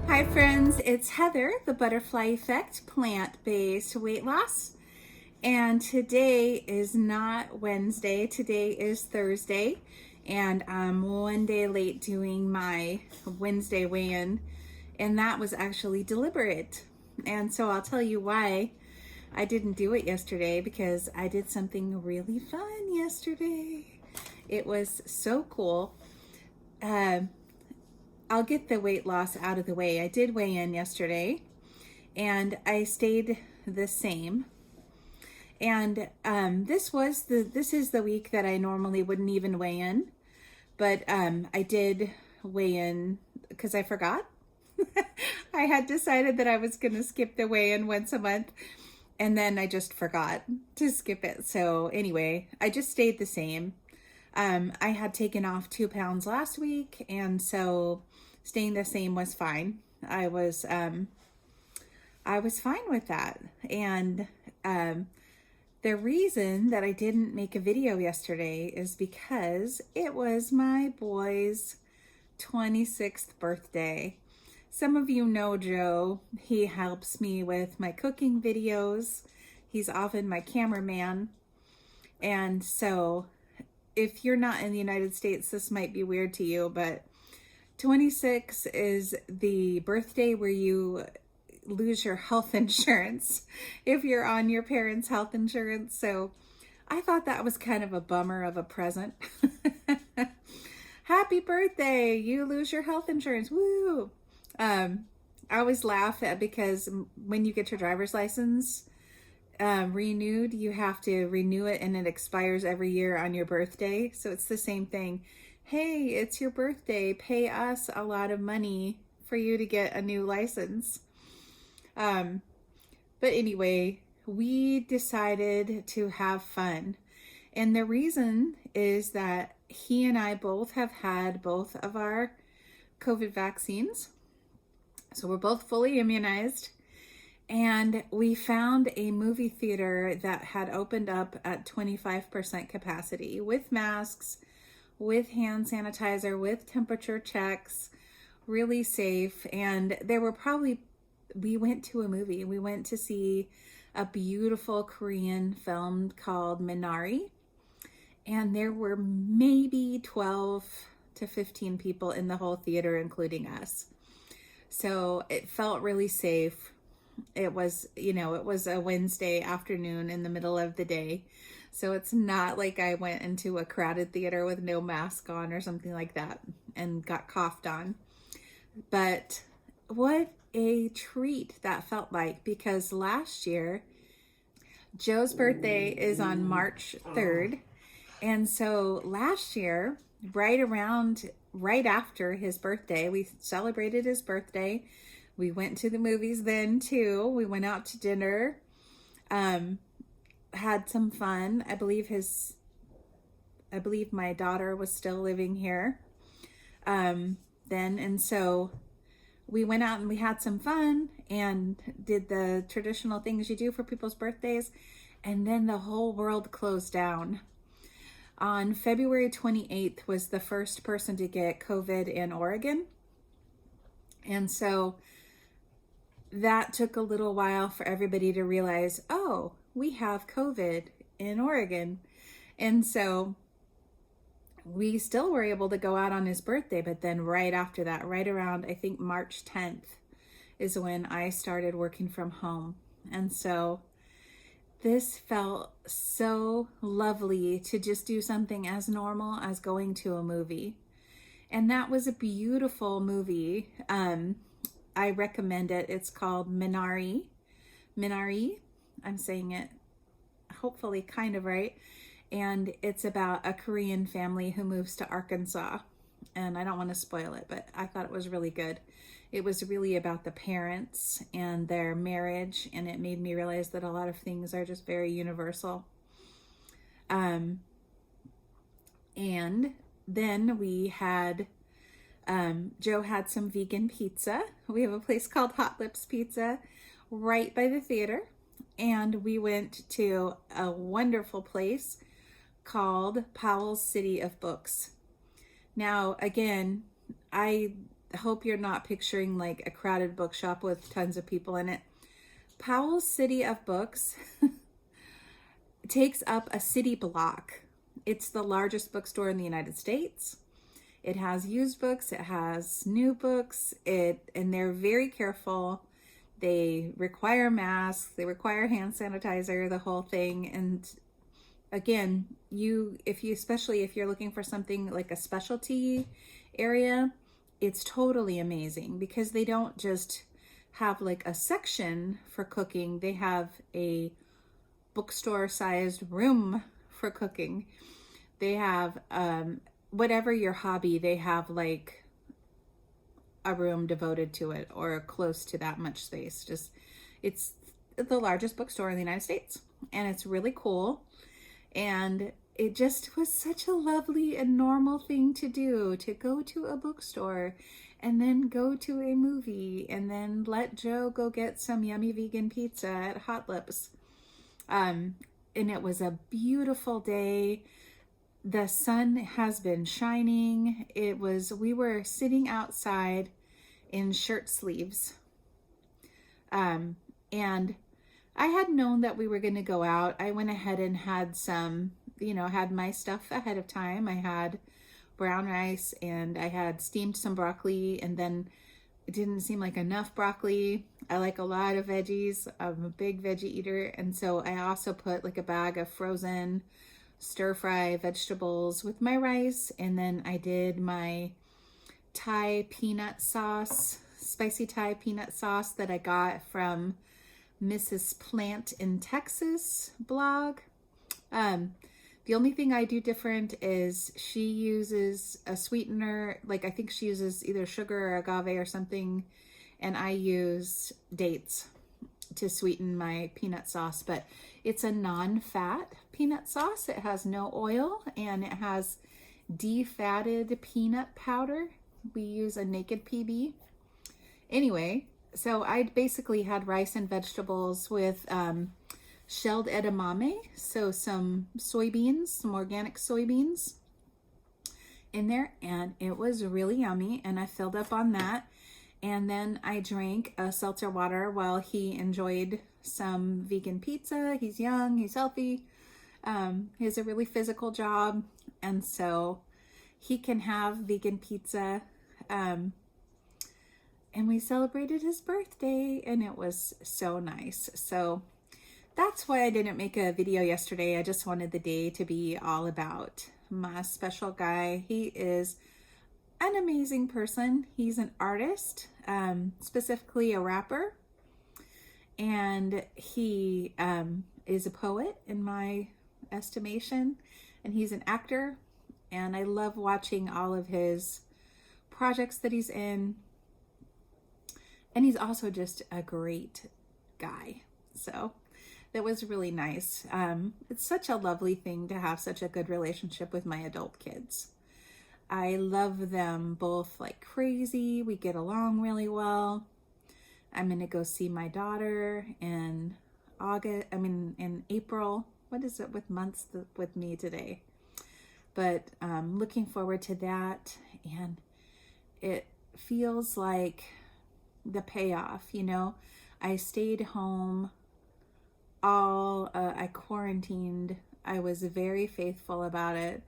Hi friends, it's Heather, the Butterfly Effect plant-based weight loss. And today is not Wednesday, today is Thursday. And I'm one day late doing my Wednesday weigh-in. And that was actually deliberate. And so I'll tell you why I didn't do it yesterday, because I did something really fun yesterday. It was so cool. I'll get the weight loss out of the way. I did weigh in yesterday and I stayed the same. And this is the week that I normally wouldn't even weigh in, but I did weigh in because I forgot. I had decided that I was going to skip the weigh-in once a month, and then I just forgot to skip it. So anyway, I just stayed the same. I had taken off 2 pounds last week, and so staying the same was fine. I was fine with that. And the reason that I didn't make a video yesterday is because it was my boy's 26th birthday. Some of you know Joe. He helps me with my cooking videos. He's often my cameraman. And so if you're not in the United States, this might be weird to you, but 26 is the birthday where you lose your health insurance if you're on your parents' health insurance. So I thought that was kind of a bummer of a present. Happy birthday, you lose your health insurance, woo! I always laugh at, because when you get your driver's license renewed, you have to renew it and it expires every year on your birthday. So it's the same thing. Hey, it's your birthday, pay us a lot of money for you to get a new license. But anyway, we decided to have fun. And the reason is that he and I both have had both of our COVID vaccines. So we're both fully immunized. And we found a movie theater that had opened up at 25% capacity, with masks, with hand sanitizer, with temperature checks, really safe. And there were we went to a movie. We went to see a beautiful Korean film called Minari. And there were maybe 12 to 15 people in the whole theater, including us. So it felt really safe. It was, it was a Wednesday afternoon in the middle of the day. So it's not like I went into a crowded theater with no mask on or something like that and got coughed on. But what a treat that felt like, because last year, Joe's birthday is on March 3rd. And so last year, right after his birthday, we celebrated his birthday. We went to the movies then too. We went out to dinner, had some fun. I believe my daughter was still living here then. And so we went out and we had some fun and did the traditional things you do for people's birthdays. And then the whole world closed down. On February 28th was the first person to get COVID in Oregon. And so that took a little while for everybody to realize, oh, we have COVID in Oregon. And so we still were able to go out on his birthday, but then right after that, right around, I think March 10th is when I started working from home. And so this felt so lovely to just do something as normal as going to a movie. And that was a beautiful movie. I recommend it. It's called Minari. Minari. I'm saying it hopefully kind of right. And it's about a Korean family who moves to Arkansas. And I don't want to spoil it, but I thought it was really good. It was really about the parents and their marriage, and it made me realize that a lot of things are just very universal. And then we had, Joe had some vegan pizza. We have a place called Hot Lips Pizza right by the theater. And we went to a wonderful place called Powell's City of Books. Now, again, I hope you're not picturing like a crowded bookshop with tons of people in it. Powell's City of Books takes up a city block. It's the largest bookstore in the United States. It has used books, it has new books, and they're very careful. They require masks, they require hand sanitizer, the whole thing. And again, especially if you're looking for something like a specialty area, it's totally amazing because they don't just have like a section for cooking, they have a bookstore sized room for cooking. They have whatever your hobby, they have like a room devoted to it or close to that much space. It's the largest bookstore in the United States, and it's really cool. And it just was such a lovely and normal thing to do, to go to a bookstore and then go to a movie and then let Joe go get some yummy vegan pizza at Hot Lips. And it was a beautiful day. The sun has been shining. We were sitting outside in shirt sleeves. And I had known that we were going to go out. I went ahead and had had my stuff ahead of time. I had brown rice and I had steamed some broccoli, and then it didn't seem like enough broccoli. I like a lot of veggies. I'm a big veggie eater. And so I also put like a bag of frozen stir-fry vegetables with my rice. And then I did my Thai peanut sauce, spicy Thai peanut sauce that I got from Mrs. Plant in Texas blog. The only thing I do different is she uses a sweetener, like I think she uses either sugar or agave or something, and I use dates to sweeten my peanut sauce, but it's a non-fat peanut sauce. It has no oil and it has defatted peanut powder. We use a Naked PB. Anyway, so I basically had rice and vegetables with shelled edamame, so some soybeans, some organic soybeans in there, and it was really yummy, and I filled up on that. And then I drank a seltzer water while he enjoyed some vegan pizza. He's young, he's healthy, he has a really physical job, and so he can have vegan pizza. And we celebrated his birthday, and it was so nice. So that's why I didn't make a video yesterday. I just wanted the day to be all about my special guy. He is an amazing person. He's an artist, specifically a rapper, and he is a poet in my estimation, and he's an actor, and I love watching all of his projects that he's in, and he's also just a great guy. So that was really nice. It's such a lovely thing to have such a good relationship with my adult kids. I love them both like crazy. We get along really well. I'm going to go see my daughter in April. What is it with months with me today? But looking forward to that. And it feels like the payoff, I stayed home I quarantined. I was very faithful about it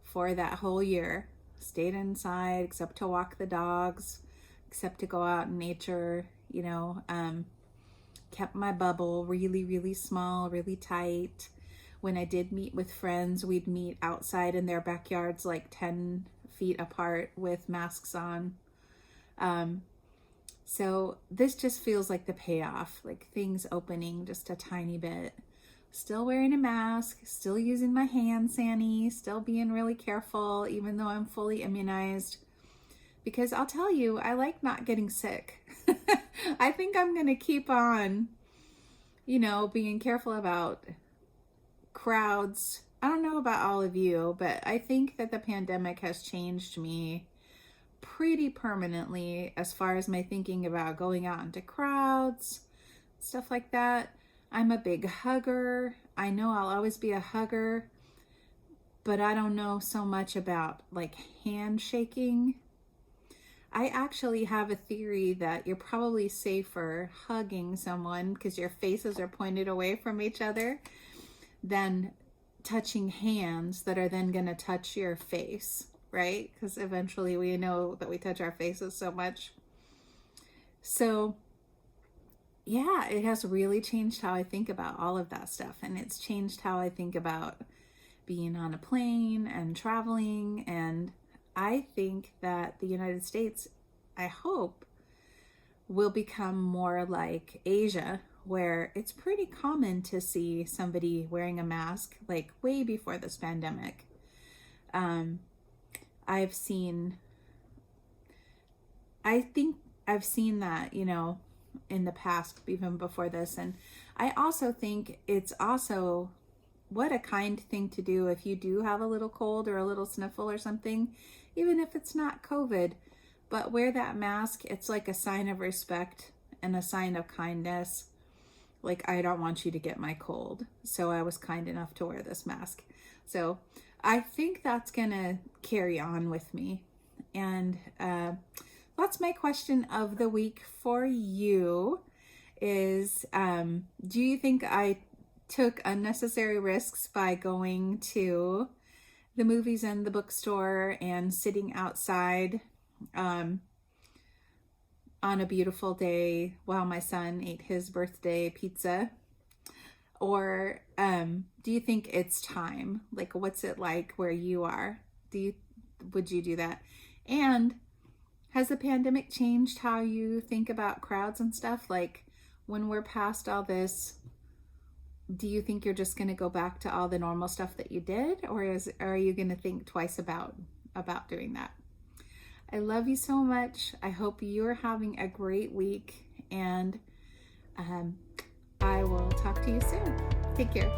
for that whole year. Stayed inside, except to walk the dogs, except to go out in nature, kept my bubble really, really small, really tight. When I did meet with friends, we'd meet outside in their backyards, like 10 feet apart with masks on. So this just feels like the payoff, like things opening just a tiny bit. Still wearing a mask, still using my hand sani, still being really careful, even though I'm fully immunized. Because I'll tell you, I like not getting sick. I think I'm going to keep on, being careful about crowds. I don't know about all of you, but I think that the pandemic has changed me pretty permanently as far as my thinking about going out into crowds, stuff like that. I'm a big hugger. I know I'll always be a hugger, but I don't know so much about like handshaking. I actually have a theory that you're probably safer hugging someone because your faces are pointed away from each other than touching hands that are then going to touch your face, right? Because eventually we know that we touch our faces so much. So yeah, it has really changed how I think about all of that stuff. And it's changed how I think about being on a plane and traveling. And I think that the United States, I hope, will become more like Asia, where it's pretty common to see somebody wearing a mask, like way before this pandemic. I think I've seen that, in the past, even before this. And I also think it's also what a kind thing to do if you do have a little cold or a little sniffle or something, even if it's not COVID, but wear that mask. It's like a sign of respect and a sign of kindness. Like, I don't want you to get my cold, so I was kind enough to wear this mask. So I think that's gonna carry on with me. And that's my question of the week for you is, do you think I took unnecessary risks by going to the movies and the bookstore and sitting outside on a beautiful day while my son ate his birthday pizza? Or do you think it's time? Like, what's it like where you are? Would you do that? And has the pandemic changed how you think about crowds and stuff? Like, when we're past all this, do you think you're just going to go back to all the normal stuff that you did? Or are you going to think twice about doing that? I love you so much. I hope you're having a great week. And I will talk to you soon. Take care.